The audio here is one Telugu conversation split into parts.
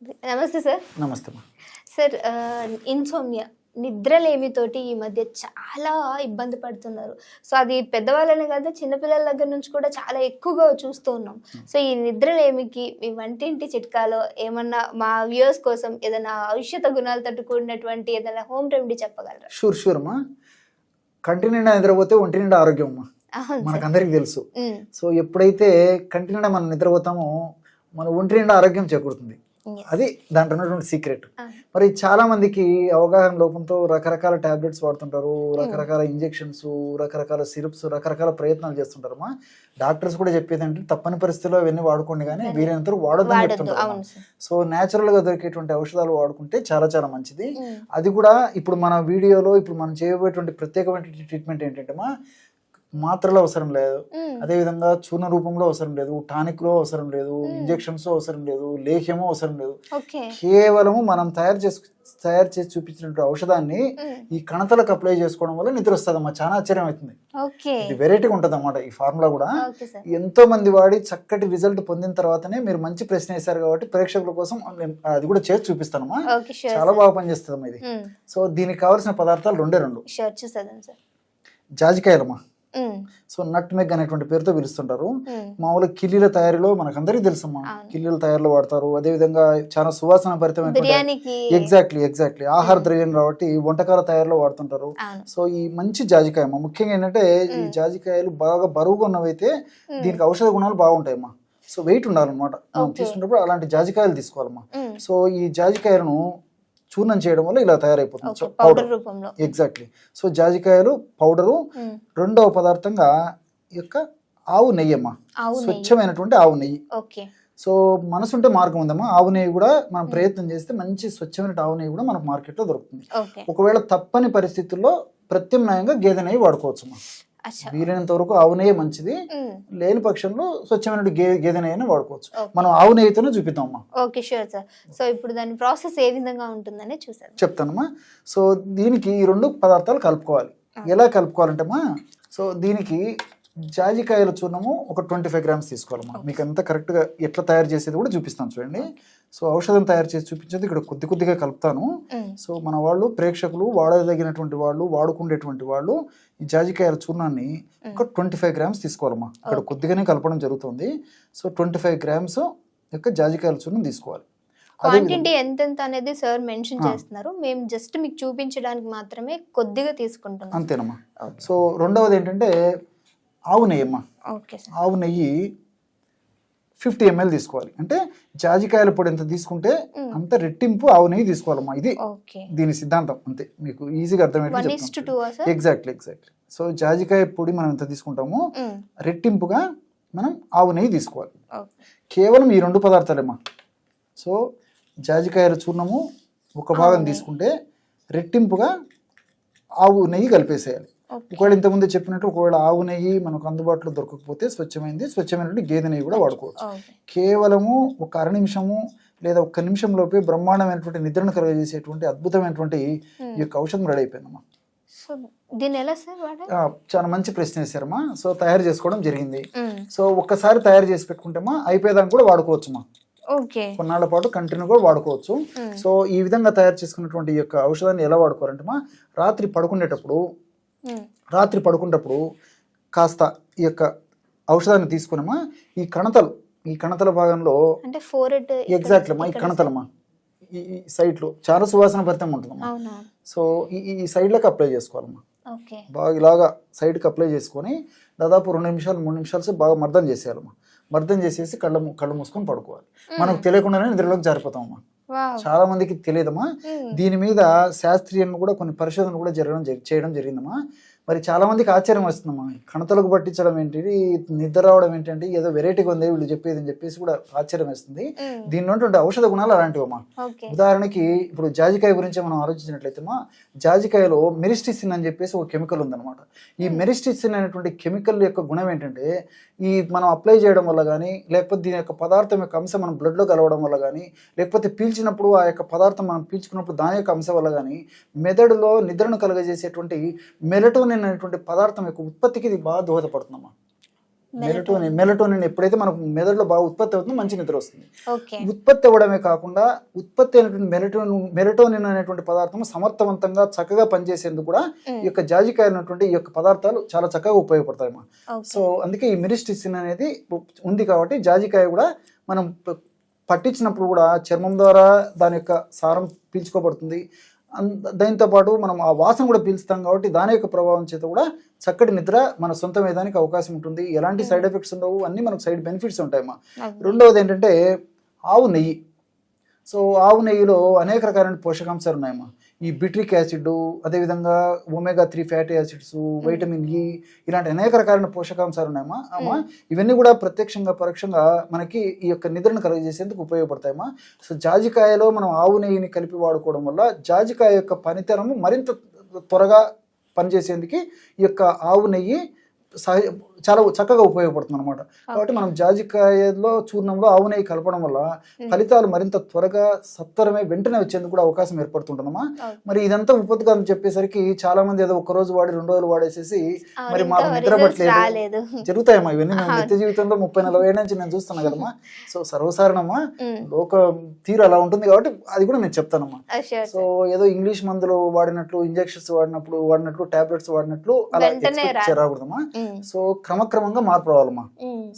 నమస్తే సార్. నమస్తే మా. సార్ ఇన్సోమ్నియా నిద్రలేమితోటి ఈ మధ్య చాలా ఇబ్బంది పడుతున్నారు. సో అది పెద్దవాళ్ళనే కాదు, చిన్నపిల్లల దగ్గర నుంచి కూడా చాలా ఎక్కువగా చూస్తూ ఉన్నాం. సో ఈ నిద్రలేమికి మీ వంటింటి చిట్కాలో ఏమన్నా మా వ్యూయర్స్ కోసం ఏదైనా ఔషధ గుణాలతో కూడినటువంటి ఏదైనా హోమ్ రెమెడీ చెప్పగలరా? షూర్ అమ్మా. కంటి నిండా నిద్రపోతే ఒంటి నిండా ఆరోగ్యం అమ్మా, మనకందరికి తెలుసు. సో ఎప్పుడైతే కంటి నిండా మనం నిద్రపోతామో మన ఒంటి నిండా ఆరోగ్యం చేకూరుతుంది. అది దాంట్లో ఉన్నటువంటి సీక్రెట్. మరి చాలా మందికి అవగాహన లోపంతో రకరకాల టాబ్లెట్స్ వాడుతుంటారు, రకరకాల ఇంజెక్షన్స్, రకరకాల సిరప్స్, రకరకాల ప్రయత్నాలు చేస్తుంటారమ్మా. డాక్టర్స్ కూడా చెప్పేది అంటే తప్పని పరిస్థితుల్లో అవన్నీ వాడుకోండి, కానీ వీలైనంత వాడొద్దని చెప్తుంటారు. సో న్యాచురల్ గా దొరికేటువంటి ఔషధాలు వాడుకుంటే చాలా చాలా మంచిది. అది కూడా ఇప్పుడు మన వీడియోలో ఇప్పుడు మనం చేయబోయేటువంటి ప్రత్యేకమైన ట్రీట్మెంట్ ఏంటంటే మాత్రలు అవసరం లేదు, అదే విధంగా చూర్ణ రూపంలో అవసరం లేదు, టానిక్ లో అవసరం లేదు, ఇంజెక్షన్స్ అవసరం లేదు, లేహ్యమో అవసరం లేదు. కేవలము మనం తయారు చేసి చూపించినటువంటి ఔషధాన్ని ఈ కణతలకు అప్లై చేసుకోవడం వల్ల నిద్ర వస్తుందమ్మా. చాలా ఆశ్చర్యం అవుతుంది. ఇది వెరైటీగా ఉంటది అన్నమాట. ఈ ఫార్ములా కూడా ఎంతో మంది వాడి చక్కటి రిజల్ట్ పొందిన తర్వాతనే మీరు మంచి ప్రశ్న వేశారు కాబట్టి ప్రేక్షకుల కోసం అది కూడా చేసి చూపిస్తానమ్మా. చాలా బాగా పనిచేస్తుందమ్మా ఇది. సో దీనికి కావాల్సిన పదార్థాలు రెండు జాజికాయలమ్మా. సో నట్ మెగ్ అనేటువంటి పేరుతో పిలుస్తుంటారు. మామూలుగా కిల్లీల తయారీలో మనకు అందరికీ తెలుసమ్మా, కిల్లీల తయారీలో వాడతారు. అదే విధంగా చాలా సువాసన భరితమైన ఎగ్జాక్ట్లీ ఆహార ద్రవ్యం కాబట్టి వంటకాల తయారీలో వాడుతుంటారు. సో ఈ మంచి జాజికాయ అమ్మా, ముఖ్యంగా ఏంటంటే ఈ జాజికాయలు బాగా బరువుగా ఉన్నవైతే దీనికి ఔషధ గుణాలు బాగుంటాయమ్మా. సో వెయిట్ ఉండాలన్నమాట తీసుకున్నప్పుడు అలాంటి జాజికాయలు తీసుకోవాలమ్మా. సో ఈ జాజికాయలను చూర్ణం చేయడం వల్ల ఇలా తయారైపోతుంది పౌడర్ రూపంలో. ఎగ్జాక్ట్లీ. So జాజికాయలు powder. రెండవ పదార్థంగా యొక్క ఆవు నెయ్యి అమ్మా, స్వచ్ఛమైనటువంటి ఆవు నెయ్యి. సో మనసుంటే మార్గం ఉందమ్మా. ఆవు నెయ్యి కూడా మనం ప్రయత్నం చేస్తే మంచి స్వచ్ఛమైన ఆవు నెయ్యి కూడా మనకు మార్కెట్ లో దొరుకుతుంది. ఒకవేళ తప్పని పరిస్థితుల్లో ప్రత్యామ్నాయంగా గేదె నెయ్యి వాడుకోవచ్చు అమ్మా. వీలైనంత వరకు ఆవు నెయ్యి మంచిది, లేని పక్షంలో స్వచ్ఛమైన గేదె నెయ్యిని వాడుకోవచ్చు. మనం ఆవు నెయ్యితోనే చూపిద్దాం అమ్మా. Okay sure sir. సో ఇప్పుడు దాని ప్రాసెస్ ఏ విధంగా ఉంటుందని చూసాను చెప్తానమ్మా. సో దీనికి ఈ రెండు పదార్థాలు కలుపుకోవాలి. ఎలా కలుపుకోవాలంటే అమ్మా, సో దీనికి జాజికాయల చూర్ణము ఒక 25 గ్రామ్స్ తీసుకోవాలమ్మా. మీకు అంతా కరెక్ట్ గా ఎట్లా తయారు చేసేది కూడా చూపిస్తాను చూడండి. సో ఔషధం తయారు చేసి చూపించేది ఇక్కడ కొద్దిగా కలుపుతాను. సో మన వాళ్ళు ప్రేక్షకులు వాడదగినటువంటి వాళ్ళు, వాడుకునేటువంటి వాళ్ళు ఈ జాజికాయల చూర్ణాన్ని ఒక 25 గ్రామ్స్ తీసుకోవాలమ్మా. ఇక్కడ కొద్దిగానే కలపడం జరుగుతుంది. సో 25 గ్రామ్స్ యొక్క జాజికాయల చూర్ణం తీసుకోవాలి. క్వాంటిటీ ఎంత అనేది సార్ మెన్షన్ చేస్తున్నారు, మేము జస్ట్ మీకు చూపించడానికి మాత్రమే కొద్దిగా తీసుకుంటున్నాం. అంతేనమ్మా. సో రెండవది ఏంటంటే ఆవు నెయ్యి అమ్మా. ఆవు నెయ్యి 50 ml తీసుకోవాలి. అంటే జాజికాయల పొడి ఎంత తీసుకుంటే అంత రెట్టింపు ఆవు నెయ్యి తీసుకోవాలమ్మా. ఇది దీని సిద్ధాంతం, అంతే. మీకు ఈజీగా అర్థమయ్యేది. ఎగ్జాక్ట్లీ. సో జాజికాయ పొడి మనం ఎంత తీసుకుంటామో రెట్టింపుగా మనం ఆవు నెయ్యి తీసుకోవాలి. కేవలం ఈ రెండు పదార్థాలేమ్మా. సో జాజికాయల చూర్ణము ఒక భాగం తీసుకుంటే రెట్టింపుగా ఆవు నెయ్యి కలిపేసేయాలి. ఒకవేళ ఇంతకుముందే చెప్పినట్టు ఒకవేళ ఆవు నెయ్యి మనకు అందుబాటులో దొరకకపోతే స్వచ్ఛమైనటువంటి గేదె నెయ్యి కూడా వాడుకోవచ్చు. కేవలము ఒక అర నిమిషము లేదా 1 నిమిషంలోపే బ్రహ్మాండమైనటువంటి నిద్రను కలుగజేసేటువంటి అద్భుతమైనటువంటి ఈ యొక్క ఔషధం రెడీ అయిపోయిందమ్మా. చాలా మంచి ప్రశ్న వేశారమ్మా. సో తయారు చేసుకోవడం జరిగింది. సో ఒక్కసారి తయారు చేసి పెట్టుకుంటేమా అయిపోయేదానికి కూడా వాడుకోవచ్చుమా. కొన్నాళ్ళ పాటు కంటిన్యూగా వాడుకోవచ్చు. సో ఈ విధంగా తయారు చేసుకున్నటువంటి ఈ యొక్క ఔషధాన్ని ఎలా వాడుకోవాలంటే రాత్రి పడుకునేటప్పుడు కాస్త ఈ యొక్క ఔషధాన్ని తీసుకున్నామా ఈ కణతల భాగంలో ఎగ్జాక్ట్లీ అమ్మా, ఈ కణతలమ్మా ఈ సైడ్ లో చాలా సువాసన భరితంగా ఉంటుందమ్మా. సో ఈ సైడ్ లకు అప్లై చేసుకోవాలమ్మా. బాగా ఇలాగా సైడ్ కి అప్లై చేసుకొని దాదాపు 2 నిమిషాలు 3 నిమిషాలు బాగా మర్దన చేసేయాలమ్మా. మర్దన చేసేసి కళ్ళు మూసుకొని పడుకోవాలి. మనకు తెలియకుండానే నిద్రలోకి జారిపోతామమ్మా. చాలా మందికి తెలియదమ్మా. దీని మీద శాస్త్రీయంగా కూడా కొన్ని పరిశోధనలు కూడా చేయడం జరిగిందమ్మా. మరి చాలా మందికి ఆశ్చర్యం వస్తుందమ్మా, కణతలకు పట్టించడం ఏంటి, నిద్ర రావడం ఏంటంటే ఏదో వెరైటీగా ఉంది వీళ్ళు చెప్పేది అని చెప్పేసి కూడా ఆశ్చర్యం వేస్తుంది. దీనిలో ఉన్నటువంటి ఔషధ గుణాలు అలాంటివమ్మా. ఉదాహరణకి ఇప్పుడు జాజికాయ గురించి మనం ఆలోచించినట్లయితే జాజికాయలో మెరిస్టిసిన్ అని చెప్పేసి ఒక కెమికల్ ఉందన్నమాట. ఈ మెరిస్టిసిన్ అనేటువంటి కెమికల్ యొక్క గుణం ఏంటంటే ఈ మనం అప్లై చేయడం వల్ల కానీ, లేకపోతే దీని యొక్క పదార్థం యొక్క అంశం మనం బ్లడ్లో కలవడం వల్ల కానీ, లేకపోతే పీల్చినప్పుడు ఆ యొక్క పదార్థం మనం పీల్చుకున్నప్పుడు దాని యొక్క అంశం వల్ల కానీ మెదడులో నిద్రను కలుగజేసేటువంటి మెలటోనిన్ అనేటువంటి పదార్థం యొక్క ఉత్పత్తికి ఇది బాగా దోహదపడుతుందమ్మా. మెలటోనిన్ ఎప్పుడైతే మనకు మెదడులో బాగా ఉత్పత్తి అవుతుందో మంచి నిద్ర వస్తుంది. ఓకే. ఉత్పత్తి అవ్వడమే కాకుండా ఉత్పత్తి అయినటువంటి మెలటోనిన్ అనేటువంటి పదార్థం సమర్థవంతంగా చక్కగా పనిచేసేందుకు కూడా ఈ యొక్క జాజికాయ అనేటువంటి ఈ యొక్క పదార్థాలు చాలా చక్కగా ఉపయోగపడతాయి అమ్మా. సో అందుకే ఈ మిరిస్టిసిన్ అనేది ఉంది కాబట్టి జాజికాయ కూడా మనం పట్టించినప్పుడు కూడా చర్మం ద్వారా దాని యొక్క సారం పీల్చుకోబడుతుంది. దాంతో పాటు మనం ఆ వాసన కూడా పీల్చుతాం కాబట్టి దాని యొక్క ప్రభావం చేత కూడా చక్కటి నిద్ర మన సొంతం అయ్యేదానికి అవకాశం ఉంటుంది. ఎలాంటి సైడ్ ఎఫెక్ట్స్ ఉండవు, అన్ని మనకు సైడ్ బెనిఫిట్స్ ఉంటాయమ్మా. రెండవది ఏంటంటే ఆవు నెయ్యి. సో ఆవు నెయ్యిలో అనేక రకాలైన పోషకాంశాలు ఉన్నాయమ్మా. ఈ బిట్రిక్ యాసిడ్, అదేవిధంగా ఒమేగా-3 ఫ్యాటీ యాసిడ్స్, వైటమిన్ ఈ, ఇలాంటి అనేక రకాలైన పోషకాంశాలు ఉన్నాయమ్మా. ఇవన్నీ కూడా ప్రత్యక్షంగా పరోక్షంగా మనకి ఈ యొక్క నిద్రను కలుగజేసేందుకు ఉపయోగపడతాయమ్మా. సో జాజికాయలో మనం ఆవు నెయ్యిని కలిపి వాడుకోవడం వల్ల జాజికాయ యొక్క పనితనము మరింత త్వరగా పనిచేసేందుకు ఈ యొక్క ఆవు నెయ్యి చాలా చక్కగా ఉపయోగపడుతుంది అనమాట. కాబట్టి మనం జాజికాయలో చూర్ణంలో ఆవు నెయ్యి కలపడం వల్ల ఫలితాలు మరింత త్వరగా సత్వరమే వెంటనే వచ్చేందుకు కూడా అవకాశం ఏర్పడుతుంటుందమ్మా. మరి ఇదంతా ఉపయోగం అని చెప్పేసరికి చాలా మంది ఏదో 1 రోజు వాడి 2 రోజులు వాడేసేసి మరి మాకు నిద్ర పట్టలేదు జరుగుతాయమ్మా. ఇవన్నీ మేము నిత్య జీవితంలో 30-40 ఏళ్ళ నుంచి నేను చూస్తున్నా కదమ్మా. సో సర్వసాధారణమ్మా, లోక తీరు అలా ఉంటుంది కాబట్టి అది కూడా నేను చెప్తానమ్మా. సో ఏదో ఇంగ్లీష్ మందులు వాడినట్లు, ఇంజెక్షన్స్ వాడినట్లు, టాబ్లెట్స్ వాడినట్లు అలా రాకూడదమ్మా. సో క్రమక్రమంగా మార్పు రావాలమ్మా.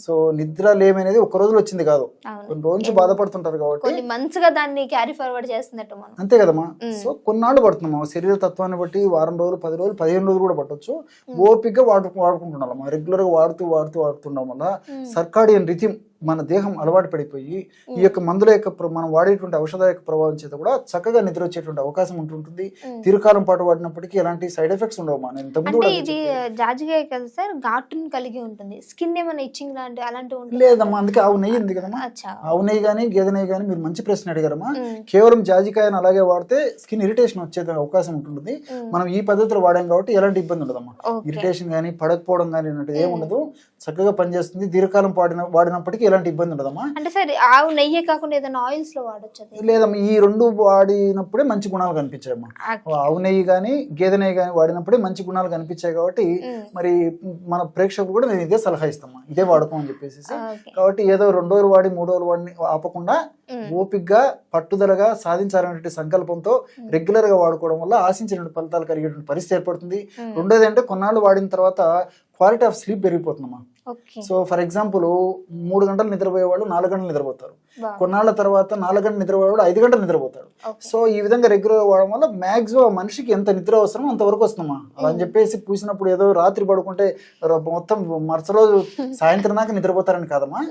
సో నిద్ర లేమనేది 1 రోజులో వచ్చింది కాదు, కొన్ని రోజులు బాధపడుతుంటారు కాబట్టి మంచిగా దాన్ని క్యారీ ఫార్వర్డ్ చేస్తున్నట్టు అంతే కదమ్మా. సో కొన్నాళ్ళు పడుతుందమ్మా. శరీర తత్వాన్ని బట్టి వారం రోజులు, 10 రోజులు, 15 రోజులు కూడా పట్టొచ్చు. ఓపికగా వాడుకుంటున్నామా. రెగ్యులర్ గా వాడుతుండడం వల్ల సర్కాడియన్ రిథిమ్ మన దేహం అలవాటు పడిపోయి ఈ యొక్క మందుల యొక్క మనం వాడేటువంటి ఔషధ యొక్క ప్రభావం చేత కూడా చక్కగా నిద్ర వచ్చేటువంటి అవకాశం ఉంటుంటుంది. దీర్ఘకాలం పాటు వాడినప్పటికీ ఎలాంటి సైడ్ ఎఫెక్ట్స్ ఉండవు. ఇది జాజికాయ కదా సార్, ఘాటును కలిగి ఉంటుంది. స్కిన్ ఏమైనా ఇచ్చింగ్ లాంటి అలాంటివి లేదమ్మా. అందుకే ఆవు నెయ్యి ఉంది కదమ్మా. ఆవు నెయ్యి కానీ గేదె నెయ్యి కానీ మీరు మంచి ప్రశ్న అడిగారమ్మా. కేవలం జాజికాయను అలాగే వాడితే స్కిన్ ఇరిటేషన్ వచ్చే అవకాశం ఉంటుంది. మనం ఈ పద్ధతిలో వాడాం కాబట్టి ఎలాంటి ఇబ్బంది ఉండదమ్మా. ఇరిటేషన్ కానీ పడకపోవడం కానీ ఏముండదు, చక్కగా పనిచేస్తుంది. దీర్ఘకాలం వాడినప్పటికీ ఎలాంటి ఇబ్బంది ఉండదమ్మా. అంటే సరే ఆవు నెయ్యి కాకుండా ఏదైనా ఆయిల్స్ లో వాడొచ్చు? లేదమ్మా, ఈ 2 వాడినప్పుడే మంచి గుణాలు కనిపించాయమ్మా. ఆవు నెయ్యి కానీ గేదె నెయ్యి కానీ వాడినప్పుడే మంచి గుణాలు కనిపించాయి కాబట్టి మరి మన ప్రేక్షకులు కూడా నేను ఇదే సలహా ఇస్తామా, ఇదే వాడుకోమని చెప్పేసి. కాబట్టి ఏదో 2 రోజులు వాడి 3 రోజులు వాడిని ఆపకుండా ఓపికగా పట్టుదలగా సాధించాలనే సంకల్పంతో రెగ్యులర్ గా వాడుకోవడం వల్ల ఆశించినటువంటి ఫలితాలు కలిగేటువంటి పరిస్థితి ఏర్పడుతుంది. రెండోది అంటే కొన్నాళ్ళు వాడిన తర్వాత క్వాలిటీ ఆఫ్ స్లీప్ పెరిగిపోతుందమ్మా. సో ఫర్ ఎగ్జాంపుల్ 3 గంటలు నిద్రపోయేవాళ్ళు 4 గంటలు నిద్రపోతారు. కొన్నాళ్ళ తర్వాత 4 గంటలు నిద్రపోయేవాడు 5 గంటలు నిద్రపోతాడు. సో ఈ విధంగా రెగ్యులర్ వాడడం వల్ల మాక్సిమం మనిషికి ఎంత నిద్ర అవసరమో అంతవరకు వస్తుందమ్మా. అలా అని చెప్పేసి పూసినప్పుడు ఏదో రాత్రి పడుకుంటే మొత్తం మరుసటి రోజు సాయంత్రం దాకా నిద్రపోతారని కాదమ్మా.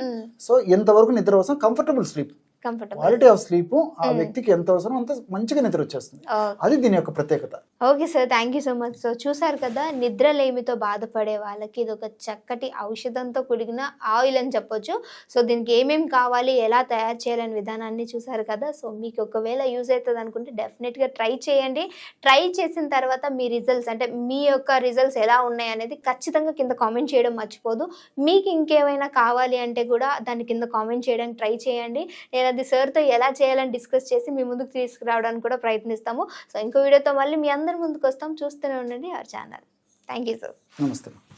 సో ఎంతవరకు నిద్ర అవసరం, comfortable sleep, quality of sleep ఆ వ్యక్తికి ఎంత అవసరం అంత మంచిగా నిద్ర వచ్చేస్తుంది. అది దీని యొక్క ప్రత్యేకత. Okay sir, thank you so much. So చూసారు కదా, నిద్రలేమితో బాధపడే వాళ్ళకి ఇది ఒక చక్కటి ఔషధంతో కూడిన ఆయిల్ అని చెప్పొచ్చు. సో దీనికి ఏమేమి కావాలి, ఎలా తయారు చేయాలనే విధానాన్ని చూసారు కదా. సో మీకు ఒకవేళ యూజ్ అవుతుంది అనుకుంటే డెఫినెట్గా ట్రై చేయండి. ట్రై చేసిన తర్వాత మీ రిజల్ట్స్ అంటే మీ యొక్క రిజల్ట్స్ ఎలా ఉన్నాయి అనేది ఖచ్చితంగా కింద కామెంట్ చేయడం మర్చిపోదు. మీకు ఇంకేమైనా కావాలి అంటే కూడా దాని కింద కామెంట్ చేయడానికి ట్రై చేయండి. నేను అది సార్తో ఎలా చేయాలని డిస్కస్ చేసి మీ ముందుకు తీసుకురావడానికి కూడా ప్రయత్నిస్తాము. సో ఇంకో వీడియోతో మళ్ళీ మీ అందరి ముందుకు వస్తాం. చూస్తూనే ఉండండి our channel. Thank you sir. నమస్తే.